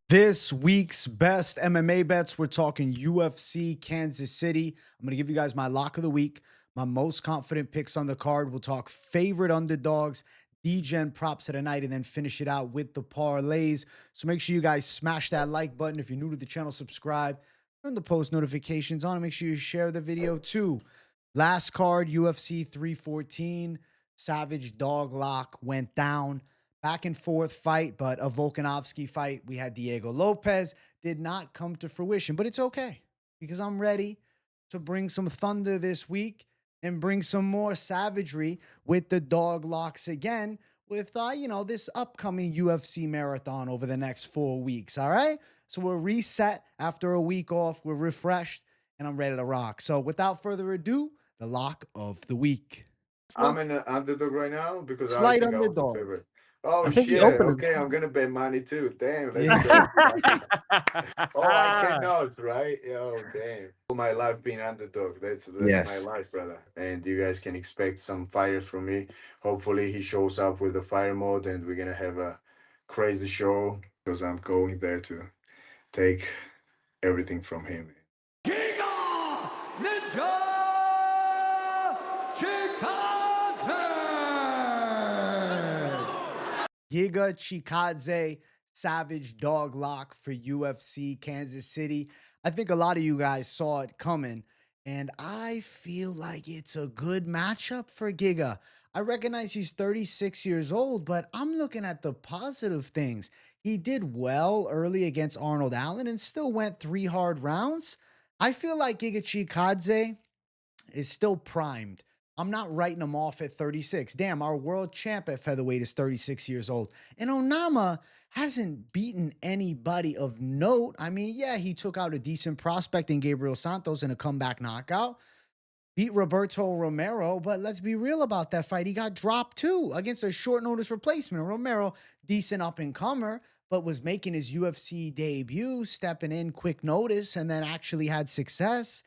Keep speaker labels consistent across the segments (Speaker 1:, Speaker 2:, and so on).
Speaker 1: This week's best MMA bets, we're talking UFC Kansas City. I'm going to give you guys my lock of the week, my most confident picks on the card. We'll talk favorite underdogs, Degen Props of the night, and then finish it out with the parlays. So make sure you guys smash that like button. If you're new to the channel, subscribe, turn the post notifications on, and make sure you share the video too. Last card, UFC 314, Savage Dog Lock went down. Back and forth fight, but a Volkanovski fight. We had Diego Lopez, did not come to fruition, but it's okay because I'm ready to bring some thunder this week and bring some more savagery with the dog locks again with, this upcoming UFC marathon over the next 4 weeks. All right. So we're reset after a week off. We're refreshed and I'm ready to rock. So without further ado, the lock of the week.
Speaker 2: I'm in the underdog right now because I
Speaker 1: Slight
Speaker 2: think I was the
Speaker 1: underdog.
Speaker 2: favorite. Oh
Speaker 3: I think
Speaker 2: shit!
Speaker 3: you opened
Speaker 2: Okay, I'm gonna bet money too. Damn, let's
Speaker 1: Yeah.
Speaker 2: go. Oh, I cannot, right? Oh, damn. All my life being underdog. That's
Speaker 1: Yes.
Speaker 2: my life, brother. And you guys can expect some fighters from me. Hopefully, he shows up with the fire mode, and we're gonna have a crazy show because I'm going there to take everything from him.
Speaker 4: Giga Ninja Chikadze!
Speaker 1: Giga Chikadze Savage Dog Lock for UFC Kansas City. I think a lot of you guys saw it coming, and I feel like it's a good matchup for Giga. I recognize he's 36 years old, but I'm looking at the positive things. He did well early against Arnold Allen and still went 3 hard rounds. I feel like Giga Chikadze is still primed. I'm not writing him off at 36. Damn, our world champ at featherweight is 36 years old. And Onama hasn't beaten anybody of note. I mean, yeah, he took out a decent prospect in Gabriel Santos in a comeback knockout. Beat Roberto Romero, but let's be real about that fight. He got dropped too against a short notice replacement. Romero, decent up and comer, but was making his UFC debut, stepping in quick notice, and then actually had success.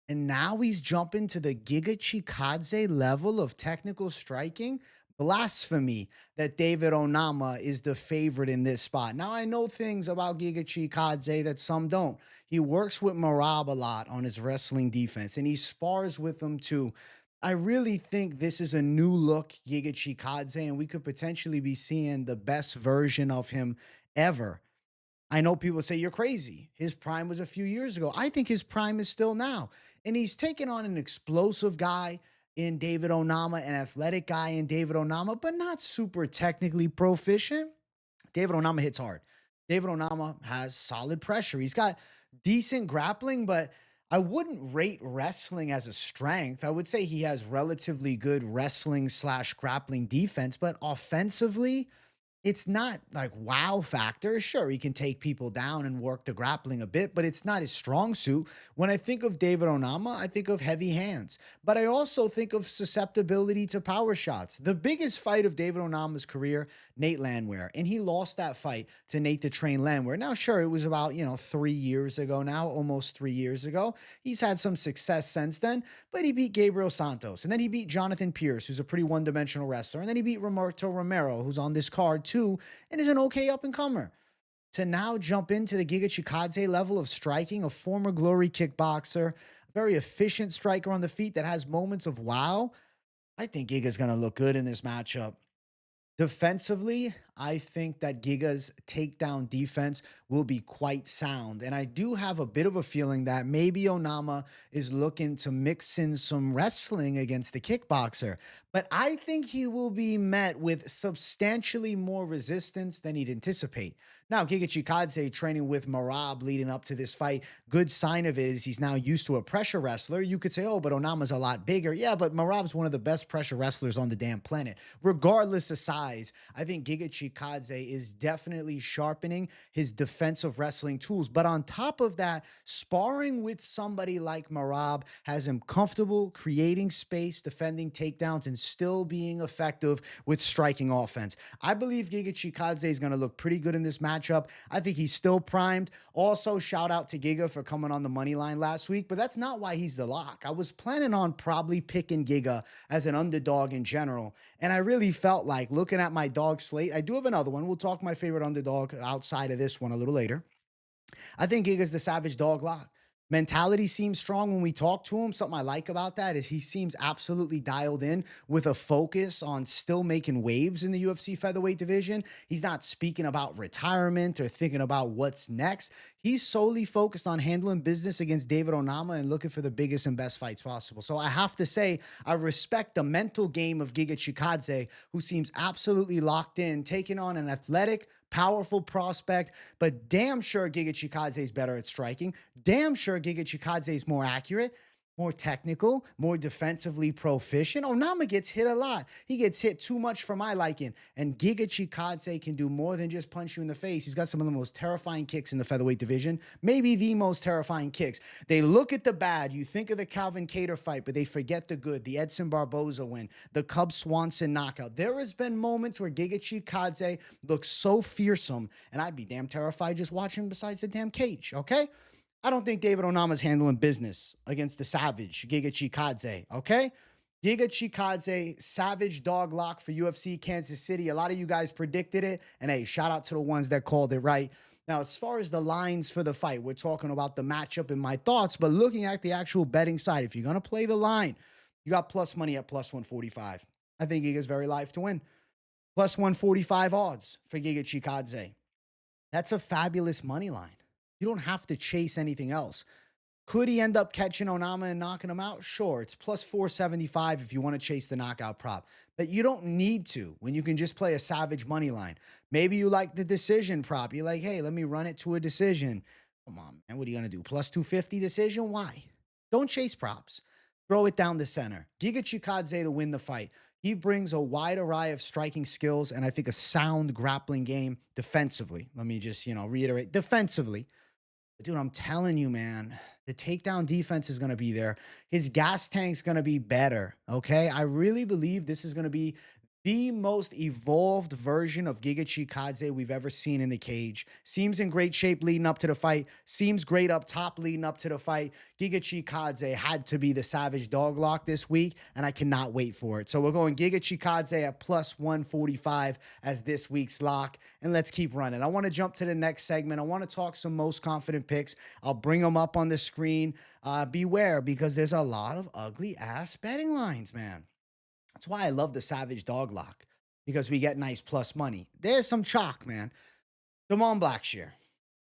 Speaker 1: And now he's jumping to the Giga Chikadze level of technical striking. Blasphemy that David Onama is the favorite in this spot. Now, I know things about Giga Chikadze that some don't. He works with Merab a lot on his wrestling defense, and he spars with them too. I really think this is a new look Giga Chikadze, and we could potentially be seeing the best version of him ever. I know people say you're crazy. His prime was a few years ago. I think his prime is still now. And he's taken on an explosive guy in David Onama, an athletic guy in David Onama, but not super technically proficient. David Onama hits hard. David Onama has solid pressure. He's got decent grappling, but I wouldn't rate wrestling as a strength. I would say he has relatively good wrestling slash grappling defense, but offensively, it's not like wow factor. Sure, he can take people down and work the grappling a bit, but it's not his strong suit. When I think of David Onama, I think of heavy hands, but I also think of susceptibility to power shots. The biggest fight of David Onama's career, Nate Landwehr, and he lost that fight to Nate the Train Landwehr. Now, sure, it was about, 3 years ago now, almost 3 years ago. He's had some success since then, but he beat Gabriel Santos, and then he beat Jonathan Pierce, who's a pretty one-dimensional wrestler, and then he beat Roberto Romero, who's on this card too, and is an okay up-and-comer. To now jump into the Giga Chikadze level of striking, a former glory kickboxer, a very efficient striker on the feet that has moments of wow, I think Giga's going to look good in this matchup. Defensively, I think that Giga's takedown defense will be quite sound. And I do have a bit of a feeling that maybe Onama is looking to mix in some wrestling against the kickboxer. But I think he will be met with substantially more resistance than he'd anticipate. Now, Giga Chikadze training with Merab leading up to this fight, good sign of it is he's now used to a pressure wrestler. You could say, oh, but Onama's a lot bigger. Yeah, but Merab's one of the best pressure wrestlers on the damn planet. Regardless of size, I think Giga Chikadze is definitely sharpening his defensive wrestling tools. But on top of that, sparring with somebody like Merab has him comfortable creating space, defending takedowns, and still being effective with striking offense. I believe Giga Chikadze is going to look pretty good in this matchup. I think he's still primed. Also, shout out to Giga for coming on the money line last week, but that's not why he's the lock. I was planning on probably picking Giga as an underdog in general, and I really felt like looking at my dog slate, I do have another one. We'll talk my favorite underdog outside of this one a little later. I think Giga's the savage dog lock. Mentality seems strong when we talk to him. Something I like about that is he seems absolutely dialed in with a focus on still making waves in the UFC featherweight division. He's not speaking about retirement or thinking about what's next. He's solely focused on handling business against David Onama and looking for the biggest and best fights possible. So I have to say, I respect the mental game of Giga Chikadze, who seems absolutely locked in, taking on an athletic, powerful prospect, but damn sure Giga Chikadze is better at striking. Damn sure Giga Chikadze is more accurate, more technical, more defensively proficient. Onama gets hit a lot. He gets hit too much for my liking. And Giga Chikadze can do more than just punch you in the face. He's got some of the most terrifying kicks in the featherweight division, maybe the most terrifying kicks. They look at the bad. You think of the Calvin Kattar fight, but they forget the good. The Edson Barboza win, the Cub Swanson knockout. There has been moments where Giga Chikadze looks so fearsome, and I'd be damn terrified just watching him besides the damn cage, okay? I don't think David Onama's handling business against the savage, Giga Chikadze, okay? Giga Chikadze, savage dog lock for UFC Kansas City. A lot of you guys predicted it, and hey, shout out to the ones that called it right. Now, as far as the lines for the fight, we're talking about the matchup and my thoughts, but looking at the actual betting side, if you're going to play the line, you got plus money at plus 145. I think Giga's very live to win. Plus 145 odds for Giga Chikadze. That's a fabulous money line. You don't have to chase anything else. Could he end up catching Onama and knocking him out? Sure, it's plus 475 if you want to chase the knockout prop. But you don't need to when you can just play a savage money line. Maybe you like the decision prop. You're like, hey, let me run it to a decision. Come on, man. What are you going to do? Plus 250 decision? Why? Don't chase props. Throw it down the center. Giga Chikadze to win the fight. He brings a wide array of striking skills and I think a sound grappling game defensively. Let me just, reiterate, defensively. Dude, I'm telling you, man, the takedown defense is going to be there. His gas tank's going to be better, okay? I really believe this is going to be the most evolved version of Giga Chikadze we've ever seen in the cage. Seems in great shape leading up to the fight. Seems great up top leading up to the fight. Giga Chikadze had to be the savage dog lock this week, and I cannot wait for it. So we're going Giga Chikadze at plus 145 as this week's lock, and let's keep running. I want to jump to the next segment. I want to talk some most confident picks. I'll bring them up on the screen. Beware, because there's a lot of ugly-ass betting lines, man. That's why I love the savage dog lock, because we get nice plus money. There's some chalk, man. Blackshear.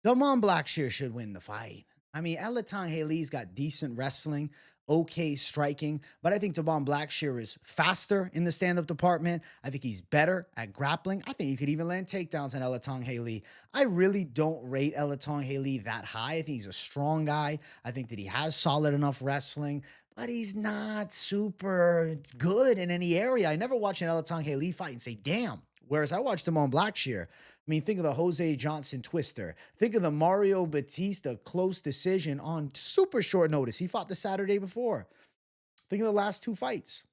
Speaker 1: Blackshear should win the fight. I mean, Alatengheili's got decent wrestling, okay striking, but I think Blackshear is faster in the stand-up department. I think he's better at grappling. I think he could even land takedowns on Alatengheili. I really don't rate Alatengheili that high. I think he's a strong guy. I think that he has solid enough wrestling, but he's not super good in any area. I never watched an Alatengheili fight and say, damn. Whereas I watched him on Blackshear. I mean, think of the Jose Johnson twister. Think of the Mario Batista close decision on super short notice. He fought the Saturday before. Think of the last two fights.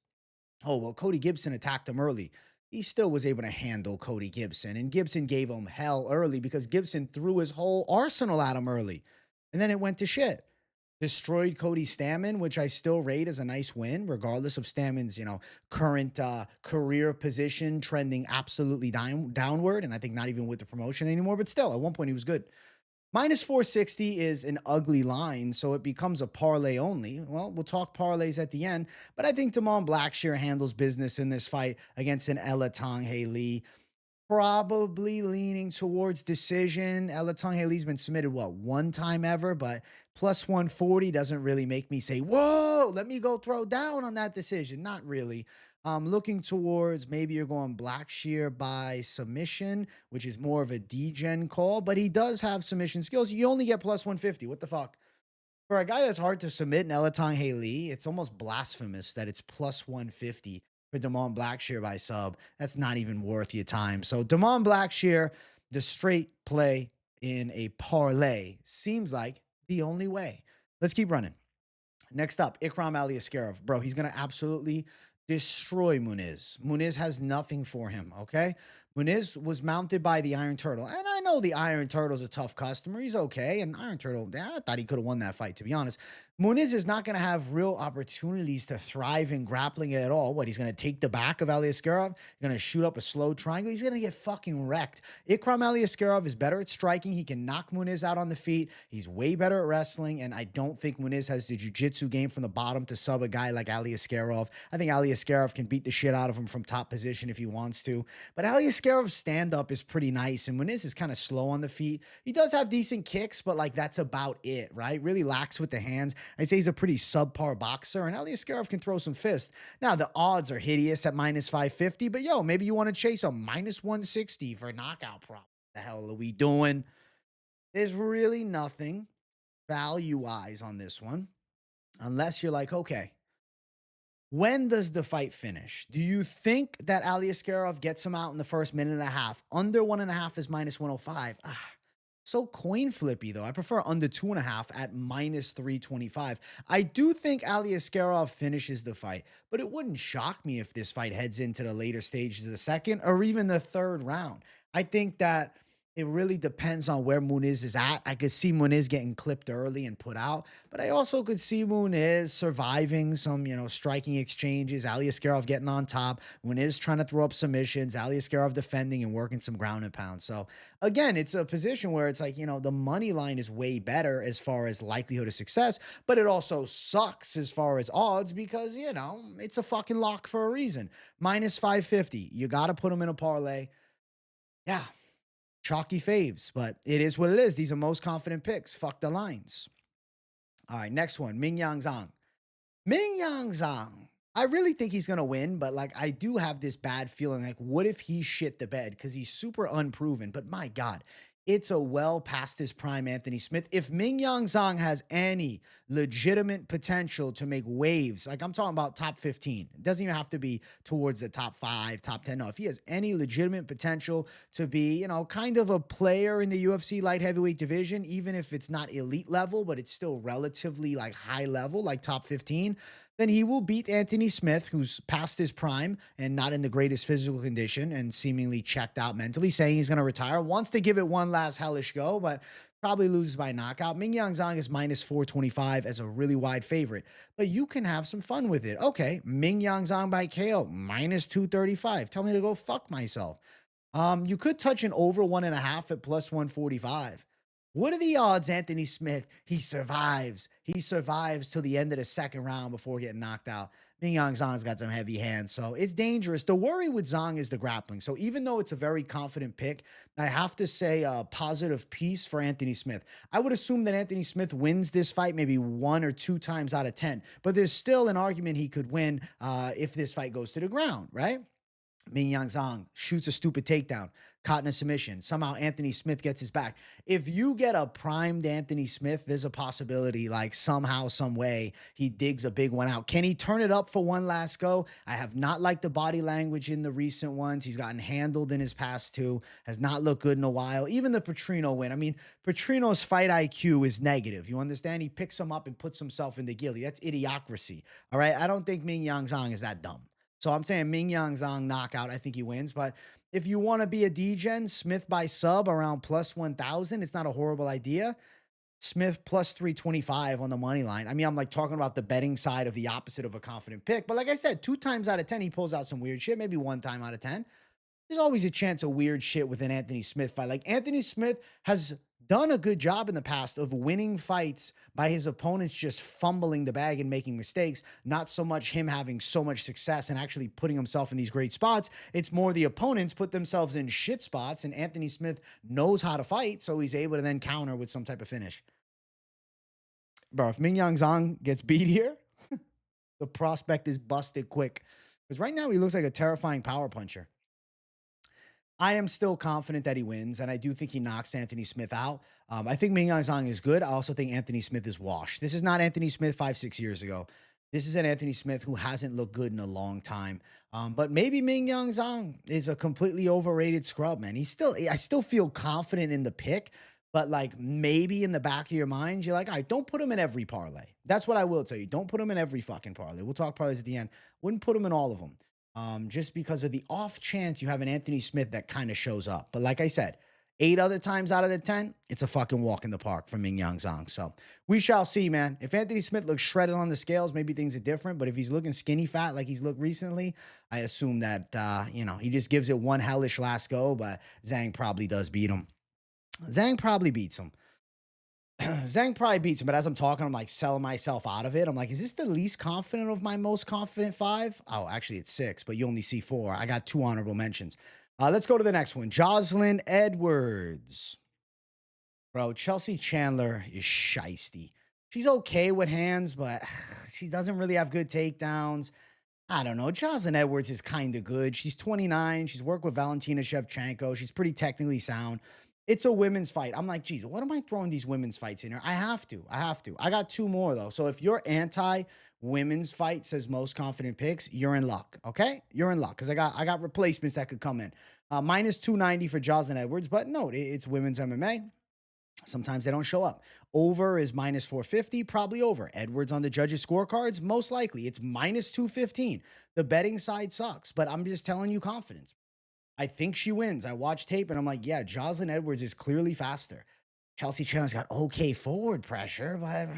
Speaker 1: Oh, well, Cody Gibson attacked him early. He still was able to handle Cody Gibson. And Gibson gave him hell early because Gibson threw his whole arsenal at him early. And then it went to shit. Destroyed Cody Stamann, which I still rate as a nice win, regardless of Stamann's, current career position trending absolutely downward. And I think not even with the promotion anymore, but still, at one point he was good. Minus 460 is an ugly line, so it becomes a parlay only. Well, we'll talk parlays at the end, but I think Blackshear handles business in this fight against an Alatengheili. Probably leaning towards decision. Alatengheili's been submitted, one time ever, but plus 140 doesn't really make me say, whoa, let me go throw down on that decision. Not really. Looking towards maybe you're going Blackshear by submission, which is more of a degen call, but he does have submission skills. You only get plus 150. What the fuck? For a guy that's hard to submit in Alatengheili, it's almost blasphemous that it's plus 150 for Blackshear by sub. That's not even worth your time. So Blackshear, the straight play in a parlay, seems like the only way. Let's keep running. Next up, Ikram Aliaskarov. Bro, he's going to absolutely destroy Muniz. Muniz has nothing for him, okay? Muniz was mounted by the Iron Turtle. And I know the Iron Turtle's a tough customer. He's okay. And Iron Turtle, I thought he could have won that fight, to be honest. Muniz is not going to have real opportunities to thrive in grappling at all. What, he's going to take the back of Aliaskarov, going to shoot up a slow triangle. He's going to get fucking wrecked. Ikram Aliaskarov is better at striking. He can knock Muniz out on the feet. He's way better at wrestling. And I don't think Muniz has the jiu-jitsu game from the bottom to sub a guy like Aliaskarov. I think Aliaskarov can beat the shit out of him from top position if he wants to. But Aliaskarov's stand-up is pretty nice. And Muniz is kind of slow on the feet. He does have decent kicks, but like that's about it, right? Really lax with the hands. I'd say he's a pretty subpar boxer, and Aliaskarov can throw some fists. Now, the odds are hideous at minus 550, but yo, maybe you want to chase a minus 160 for knockout prop. What the hell are we doing? There's really nothing value-wise on this one, unless you're like, okay, when does the fight finish? Do you think that Aliaskarov gets him out in the first minute and a half? Under 1.5 is minus 105. So coin flippy, though. I prefer under 2.5 at minus 325. I do think Aliaskarov finishes the fight, but it wouldn't shock me if this fight heads into the later stages of the second or even the third round. I think that it really depends on where Muniz is at. I could see Muniz getting clipped early and put out, but I also could see Muniz surviving some, striking exchanges. Aliaskarov getting on top. Muniz trying to throw up submissions. Aliaskarov defending and working some ground and pound. So again, it's a position where it's like, the money line is way better as far as likelihood of success, but it also sucks as far as odds because, it's a fucking lock for a reason. Minus 550. You got to put them in a parlay. Yeah. Chalky faves, but it is what it is. These are most confident picks. Fuck the lines. All right, next one, Mingyang Zhang. Mingyang Zhang. I really think he's going to win, but I do have this bad feeling what if he shit the bed? Because he's super unproven, but my God, it's a well past his prime Anthony Smith. If Mingyang Zhang has any legitimate potential to make waves, I'm talking about top 15, it doesn't even have to be towards the top 5, top 10. No, if he has any legitimate potential to be, kind of a player in the UFC light heavyweight division, even if it's not elite level, but it's still relatively high level, top 15, then he will beat Anthony Smith, who's past his prime and not in the greatest physical condition and seemingly checked out mentally, saying he's going to retire, wants to give it one last hellish go, but probably loses by knockout. Mingyang Zhang is minus 425 as a really wide favorite, but you can have some fun with it. Okay, Mingyang Zhang by KO, minus 235. Tell me to go fuck myself. You could touch an over 1.5 at plus 145. What are the odds Anthony Smith, he survives till the end of the second round before getting knocked out? Mingyang Zhang's got some heavy hands, so it's dangerous. The worry with Zhang is the grappling. So even though it's a very confident pick, I have to say a positive piece for Anthony Smith. I would assume that Anthony Smith wins this fight maybe 1 or 2 times out of 10, but there's still an argument he could win if this fight goes to the ground, right? Mingyang Zhang shoots a stupid takedown, caught in a submission. Somehow Anthony Smith gets his back. If you get a primed Anthony Smith, there's a possibility somehow, some way he digs a big one out. Can he turn it up for one last go? I have not liked the body language in the recent ones. He's gotten handled in his past 2, has not looked good in a while. Even the Petrino win. I mean, Petrino's fight IQ is negative. You understand? He picks him up and puts himself in the ghillie. That's idiocracy. All right. I don't think Mingyang Zhang is that dumb. So I'm saying Mingyang Zhang knockout. I think he wins. But if you want to be a Degen, Smith by sub around plus 1,000, it's not a horrible idea. Smith plus 325 on the money line. I mean, I'm talking about the betting side of the opposite of a confident pick. But like I said, 2 times out of 10, he pulls out some weird shit. Maybe 1 time out of 10. There's always a chance of weird shit with an Anthony Smith fight. Anthony Smith has done a good job in the past of winning fights by his opponents just fumbling the bag and making mistakes. Not so much him having so much success and actually putting himself in these great spots. It's more the opponents put themselves in shit spots, and Anthony Smith knows how to fight, so he's able to then counter with some type of finish. Bro, if Mingyang Zhang gets beat here, the prospect is busted quick. Because right now he looks like a terrifying power puncher. I am still confident that he wins, and I do think he knocks Anthony Smith out. I think Mingyang Zhang is good. I also think Anthony Smith is washed. This is not Anthony Smith 5-6 years ago. This is an Anthony Smith who hasn't looked good in a long time. But maybe Mingyang Zhang is a completely overrated scrub, man. I still feel confident in the pick, but maybe in the back of your minds, you're like, all right, don't put him in every parlay. That's what I will tell you. Don't put him in every fucking parlay. We'll talk parlays at the end. Wouldn't put him in all of them. just because of the off chance you have an Anthony Smith that kind of shows up. But like I said, 8 other times out of the 10, it's a fucking walk in the park for Ming Yang Zhang. So we shall see, man. If Anthony Smith looks shredded on the scales, maybe things are different. But if he's looking skinny fat like he's looked recently, I assume that, he just gives it one hellish last go. But Zhang probably does beat him. Zhang probably beats him. Zhang probably beats him, but as I'm talking, I'm like selling myself out of it. I'm like, is this the least confident of my most confident 5? Oh, actually, it's 6, but you only see 4. I got 2 honorable mentions. Let's go to the next one. Jocelyn Edwards. Bro, Chelsea Chandler is shisty. She's okay with hands, but she doesn't really have good takedowns. I don't know. Jocelyn Edwards is kind of good. She's 29. She's worked with Valentina Shevchenko. She's pretty technically sound. It's a women's fight. I'm like, geez, what am I throwing these women's fights in here? I have to. I got 2 more, though. So if you're anti-women's fight, says most confident picks, you're in luck, okay? You're in luck because I got replacements that could come in. Minus 290 for Jocelyn Edwards, but no, it's women's MMA. Sometimes they don't show up. Over is minus 450, probably over. Edwards on the judges' scorecards, most likely. It's minus 215. The betting side sucks, but I'm just telling you confidence. I think she wins. I watch tape and I'm like, yeah, Jocelyn Edwards is clearly faster. Chelsea Chandler's got okay forward pressure, but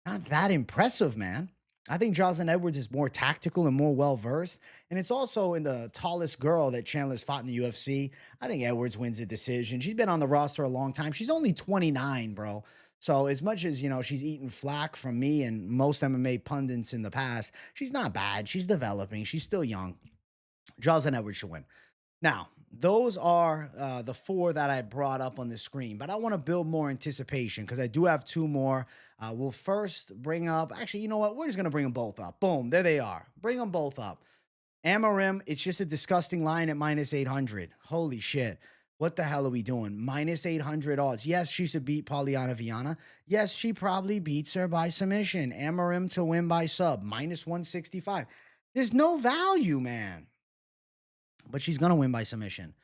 Speaker 1: not that impressive, man. I think Jocelyn Edwards is more tactical and more well-versed. And it's also in the tallest girl that Chandler's fought in the UFC. I think Edwards wins a decision. She's been on the roster a long time. She's only 29, bro. So as much as, she's eaten flack from me and most MMA pundits in the past, she's not bad. She's developing. She's still young. Jocelyn Edwards should win. Now, those are the 4 that I brought up on the screen, but I want to build more anticipation because I do have 2 more. We'll first bring up, actually, you know what? We're just going to bring them both up. Boom, there they are. Bring them both up. Amorim, it's just a disgusting line at minus 800. Holy shit. What the hell are we doing? Minus 800 odds. Yes, she should beat Polyana Viana. Yes, she probably beats her by submission. Amorim to win by sub, minus 165. There's no value, man. But she's going to win by submission.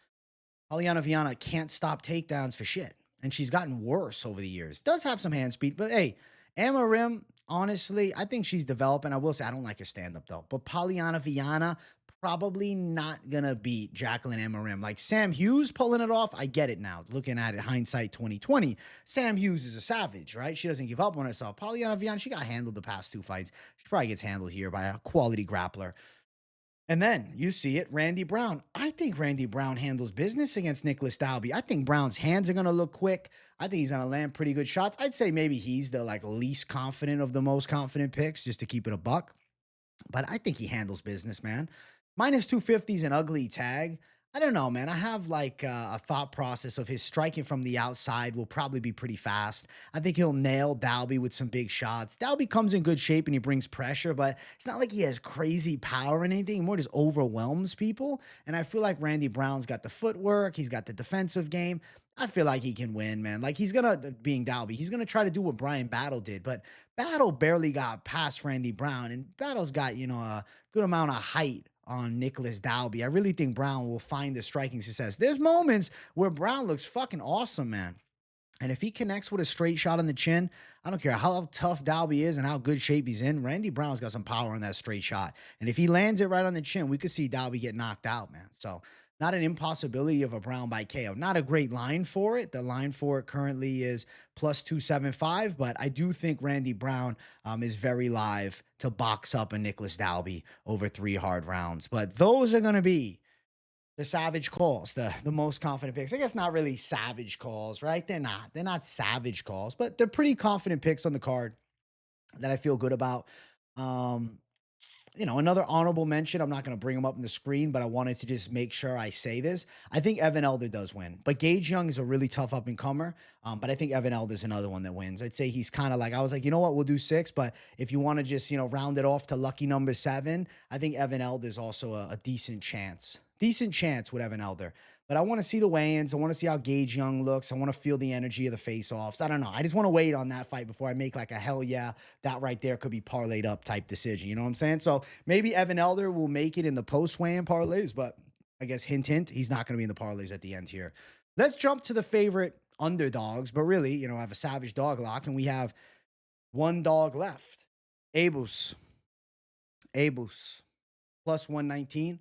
Speaker 1: Polyana Viana can't stop takedowns for shit. And she's gotten worse over the years. Does have some hand speed, but hey, Amorim, honestly, I think she's developing. I will say I don't like her stand-up, though. But Polyana Viana, probably not going to beat Jacqueline Amorim. Like Sam Hughes pulling it off, I get it now. Looking at it, hindsight 2020, Sam Hughes is a savage, right? She doesn't give up on herself. Polyana Viana, she got handled the past 2 fights. She probably gets handled here by a quality grappler. And then you see it, Randy Brown. I think Randy Brown handles business against Nicholas Dalby. I think Brown's hands are going to look quick. I think he's going to land pretty good shots. I'd say maybe he's the least confident of the most confident picks, just to keep it a buck. But I think he handles business, man. Minus 250 is an ugly tag. I don't know, man. I have a thought process of his striking from the outside will probably be pretty fast. I think he'll nail Dalby with some big shots. Dalby comes in good shape and he brings pressure, but it's not like he has crazy power or anything. He more just overwhelms people. And I feel like Randy Brown's got the footwork. He's got the defensive game. I feel like he can win, man. Like he's going to, being Dalby, he's going to try to do what Brian Battle did, but Battle barely got past Randy Brown, and Battle's got, a good amount of height on Nicholas Dalby. I really think Brown will find the striking success. There's moments where Brown looks fucking awesome, man. And if he connects with a straight shot on the chin, I don't care how tough Dalby is and how good shape he's in, Randy Brown's got some power on that straight shot. And if he lands it right on the chin, we could see Dalby get knocked out, man. So not an impossibility of a Brown by KO. Not a great line for it. The line for it currently is plus 275, but I do think Randy Brown is very live to box up a Nicholas Dalby over 3 hard rounds. But those are going to be the savage calls, the most confident picks. I guess not really savage calls, right? They're not savage calls, but they're pretty confident picks on the card that I feel good about. Another honorable mention, I'm not going to bring him up on the screen, but I wanted to just make sure I say this. I think Evan Elder does win, but Gage Young is a really tough up-and-comer, but I think Evan Elder is another one that wins. I'd say he's kind of like, I was like, you know what, we'll do 6, but if you want to just, round it off to lucky number 7, I think Evan Elder is also a decent chance. Decent chance with Evan Elder. But I want to see the weigh-ins. I want to see how Gage Young looks. I want to feel the energy of the face-offs. I don't know. I just want to wait on that fight before I make like a hell yeah, that right there could be parlayed up type decision. You know what I'm saying? So maybe Evan Elder will make it in the post-weigh-in parlays, but I guess hint, hint, he's not going to be in the parlays at the end here. Let's jump to the favorite underdogs, but really, I have a savage dog lock, and we have one dog left. Abus. plus 119.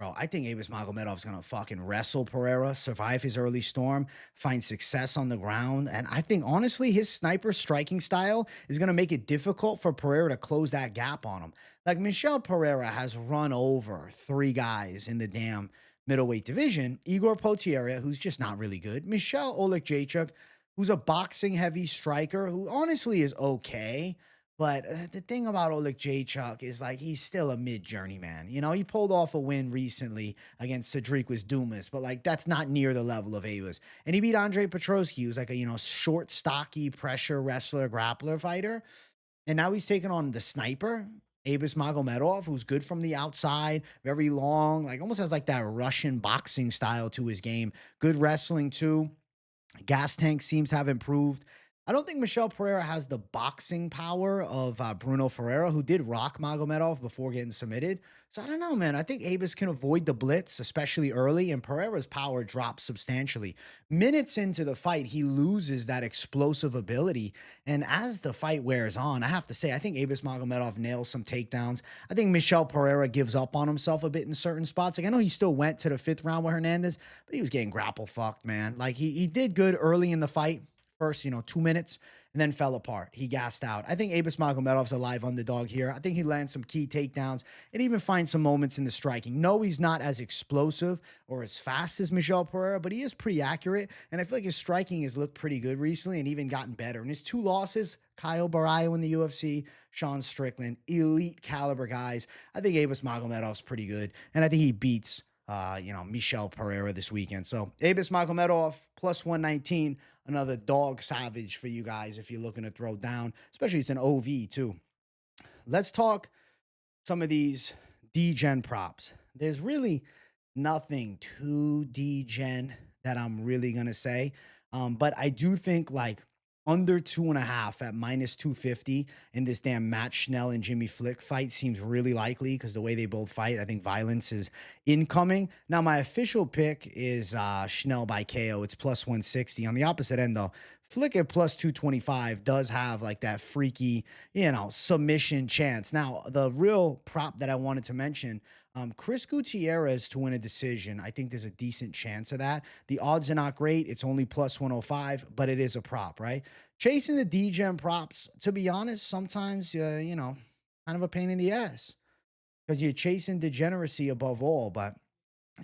Speaker 1: Bro, I think Abus Magomedov's gonna fucking wrestle Pereira, survive his early storm, find success on the ground. And I think honestly, his sniper striking style is gonna make it difficult for Pereira to close that gap on him. Like Michel Pereira has run over 3 guys in the damn middleweight division. Igor Potiera, who's just not really good. Michel Olekjachuk, who's a boxing heavy striker who honestly is okay. But the thing about Oleg Jachuk is like he's still a mid journeyman. You know, he pulled off a win recently against Cedric Dumas, but like that's not near the level of Abus. And he beat Andre Petrosky, who's like a short, stocky pressure wrestler, grappler fighter. And now he's taking on the sniper, Abus Magomedov, who's good from the outside, very long, like almost has like that Russian boxing style to his game. Good wrestling too. Gas tank seems to have improved. I don't think Michel Pereira has the boxing power of Bruno Ferreira, who did rock Magomedov before getting submitted. So I don't know, man. I think Abus can avoid the blitz, especially early, and Pereira's power drops substantially. Minutes into the fight, he loses that explosive ability. And as the fight wears on, I have to say, I think Abus Magomedov nails some takedowns. I think Michel Pereira gives up on himself a bit in certain spots. Like I know he still went to the 5th round with Hernandez, but he was getting grapple fucked, man. Like he did good early in the fight. First, 2 minutes, and then fell apart. He gassed out. I think Abus Magomedov's a live underdog here. I think he lands some key takedowns and even finds some moments in the striking. No, he's not as explosive or as fast as Michel Pereira, but he is pretty accurate, and I feel like his striking has looked pretty good recently and even gotten better. And his 2 losses, Kyle Barrio in the UFC, Sean Strickland, elite caliber guys. I think Abus Magomedov's pretty good, and I think he beats Michel Pereira this weekend. So Abus Magomedov plus 119, another dog savage for you guys if you're looking to throw down, especially it's an OV too. Let's talk some of these Degen props. There's really nothing too Degen that I'm really going to say. But I do think like under 2.5 at minus 250 in this damn Matt Schnell and Jimmy Flick fight seems really likely because the way they both fight, I think violence is incoming. Now, my official pick is Schnell by KO. It's plus 160. On the opposite end, though, Flick at plus 225 does have like that freaky, submission chance. Now, the real prop that I wanted to mention, Chris Gutierrez to win a decision. I think there's a decent chance of that. The odds are not great. It's only plus 105, but it is a prop, right? Chasing the Degen props, to be honest, sometimes, kind of a pain in the ass because you're chasing degeneracy above all. But,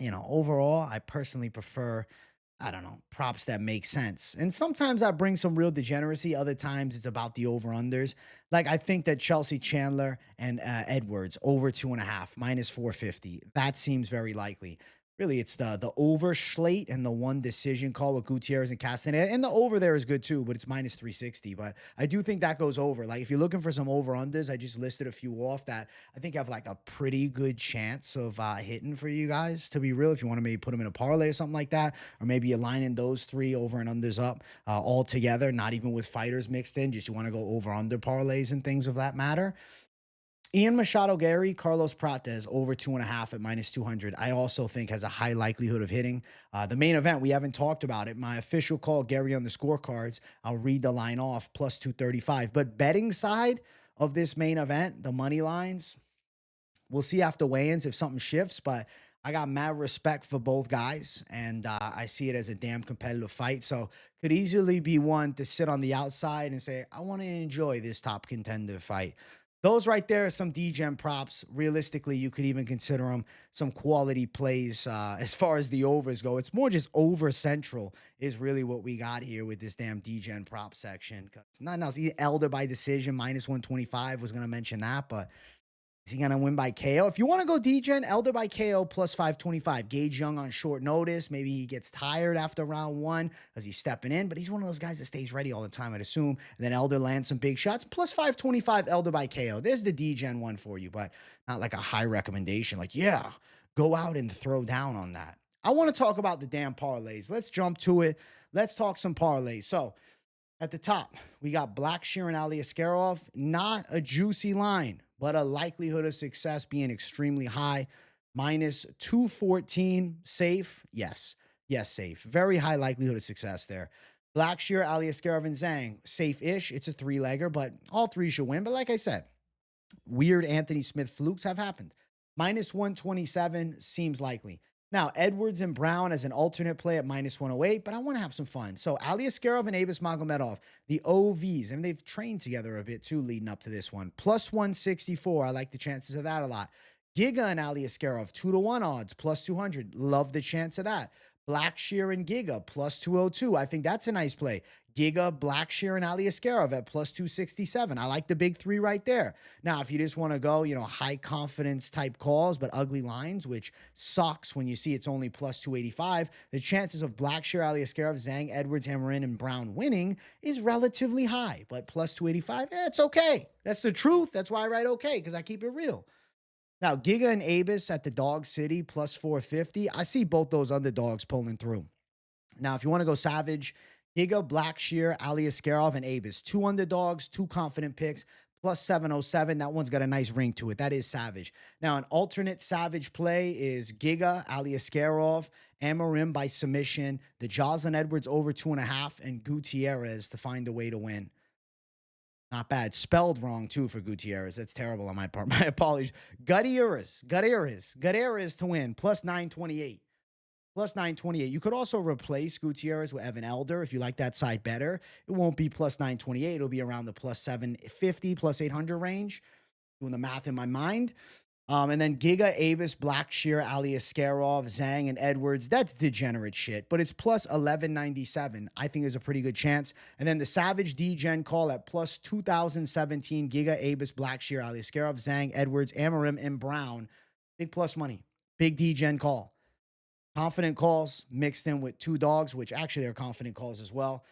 Speaker 1: overall, I personally prefer, I don't know, props that make sense. And sometimes I bring some real degeneracy. Other times it's about the over-unders. Like I think that Chelsea Chandler and Edwards over 2.5, minus 450. That seems very likely. Really, it's the over slate and the one decision call with Gutierrez and Castañeda. And the over there is good too, but it's minus 360. But I do think that goes over. Like if you're looking for some over-unders, I just listed a few off that I think have like a pretty good chance of hitting for you guys, to be real. If you want to maybe put them in a parlay or something like that, or maybe you're lining those 3 over and unders up all together, not even with fighters mixed in, just you want to go over-under parlays and things of that matter. Ian Machado Garry, Carlos Prates over 2.5 at minus 200. I also think has a high likelihood of hitting. The main event, we haven't talked about it. My official call, Gary on the scorecards. I'll read the line off, plus 235. But betting side of this main event, the money lines, we'll see after weigh-ins if something shifts, but I got mad respect for both guys, and I see it as a damn competitive fight. So could easily be one to sit on the outside and say, I want to enjoy this top contender fight. Those right there are some Degen props. Realistically, you could even consider them some quality plays as far as the overs go. It's more just over central is really what we got here with this damn Degen prop section. Nothing else. Elder by decision, minus 125 was going to mention that, but is he going to win by KO? If you want to go Degen, Elder by KO plus 525. Gage Young on short notice. Maybe he gets tired after round 1 because he's stepping in, but he's one of those guys that stays ready all the time, I'd assume. And then Elder lands some big shots. Plus 525 Elder by KO. There's the Degen one for you, but not like a high recommendation. Like, yeah, go out and throw down on that. I want to talk about the damn parlays. Let's jump to it. Let's talk some parlays. So at the top, we got Blackshear and Ali Askarov. Not a juicy line, but a likelihood of success being extremely high. Minus 214. Safe? Yes. Yes, safe. Very high likelihood of success there. Blackshear, Ali Askarov, and Zhang. Safe-ish. It's a 3-legger, but all 3 should win. But like I said, weird Anthony Smith flukes have happened. Minus 127 seems likely. Now, Edwards and Brown as an alternate play at minus 108, but I want to have some fun. So, Ali Askarov and Abus Magomedov, the OVs, and they've trained together a bit too leading up to this one. Plus 164. I like the chances of that a lot. Giga and Ali Askarov, 2-1 odds, plus 200. Love the chance of that. Blackshear and Giga, plus 202. I think that's a nice play. Giga, Blackshear, and Ali Askarov at plus 267. I like the big three right there. Now, if you just want to go, high confidence type calls, but ugly lines, which sucks when you see it's only plus 285, the chances of Blackshear, Ali Askarov, Zhang, Edwards, Amorim, and Brown winning is relatively high. But plus 285, it's okay. That's the truth. That's why I write okay, because I keep it real. Now, Giga and Abus at the Dog City, plus 450. I see both those underdogs pulling through. Now, if you want to go savage, Giga, Blackshear, Ali Askarov, and Abus. 2 underdogs, 2 confident picks, plus 707. That one's got a nice ring to it. That is savage. Now, an alternate savage play is Giga, Ali Askarov, Amorim by submission, the Joslin Edwards over 2.5, and Gutierrez to find a way to win. Not bad. Spelled wrong, too, for Gutierrez. That's terrible on my part. My apologies. Gutierrez to win, plus 928. Plus 928. You could also replace Gutierrez with Evan Elder if you like that side better. It won't be plus 928. It'll be around the plus 750, plus 800 range. Doing the math in my mind. And then Giga, Abus, Blackshear, Ali Askarov, Zhang, and Edwards. That's degenerate shit, but it's plus 1197. I think there's a pretty good chance. And then the Savage Degen call at plus 2017. Giga, Abus, Blackshear, Ali Askarov, Zhang, Edwards, Amorim, and Brown. Big plus money. Big Degen call. Confident calls mixed in with 2 dogs, which actually are confident calls as well.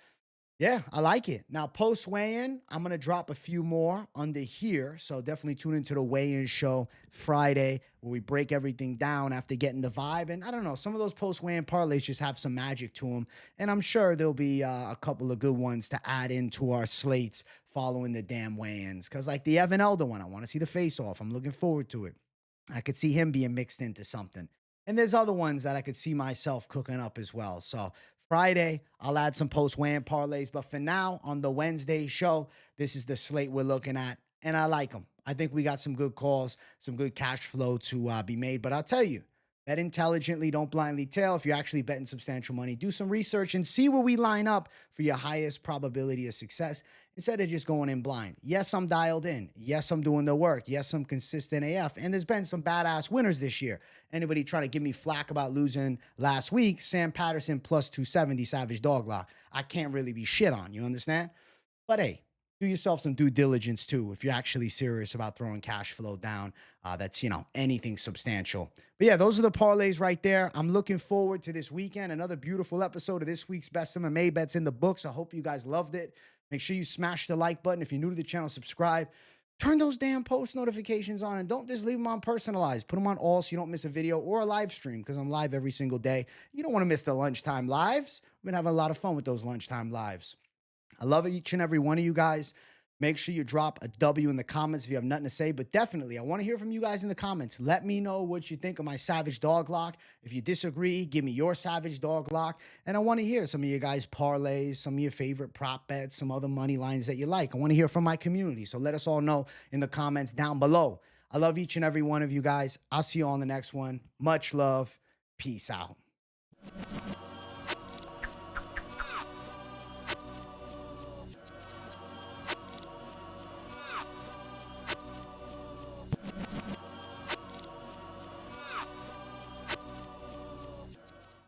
Speaker 1: Yeah, I like it. Now, post weigh-in, I'm going to drop a few more under here. So definitely tune into the weigh-in show Friday where we break everything down after getting the vibe. And I don't know, some of those post weigh-in parlays just have some magic to them. And I'm sure there'll be a couple of good ones to add into our slates following the damn weigh-ins. Because like the Evan Elder one, I want to see the face-off. I'm looking forward to it. I could see him being mixed into something. And there's other ones that I could see myself cooking up as well. So Friday, I'll add some post-weigh-in parlays. But for now, on the Wednesday show, this is the slate we're looking at. And I like them. I think we got some good calls, some good cash flow to be made. But I'll tell you, bet intelligently, don't blindly tail. If you're actually betting substantial money, do some research and see where we line up for your highest probability of success instead of just going in blind. Yes, I'm dialed in. Yes, I'm doing the work. Yes, I'm consistent AF. And there's been some badass winners this year. Anybody trying to give me flack about losing last week, Sam Patterson plus 270 Savage Dog Lock. I can't really be shit on. You understand? But hey, do yourself some due diligence too if you're actually serious about throwing cash flow down. That's, anything substantial. But yeah, those are the parlays right there. I'm looking forward to this weekend. Another beautiful episode of this week's Best MMA Bets in the books. I hope you guys loved it. Make sure you smash the like button. If you're new to the channel, subscribe. Turn those damn post notifications on and don't just leave them on personalized. Put them on all so you don't miss a video or a live stream because I'm live every single day. You don't want to miss the lunchtime lives. We've been having a lot of fun with those lunchtime lives. I love each and every one of you guys. Make sure you drop a W in the comments if you have nothing to say. But definitely, I want to hear from you guys in the comments. Let me know what you think of my Savage Dog Lock. If you disagree, give me your Savage Dog Lock. And I want to hear some of you guys' parlays, some of your favorite prop bets, some other money lines that you like. I want to hear from my community. So let us all know in the comments down below. I love each and every one of you guys. I'll see you on the next one. Much love. Peace out.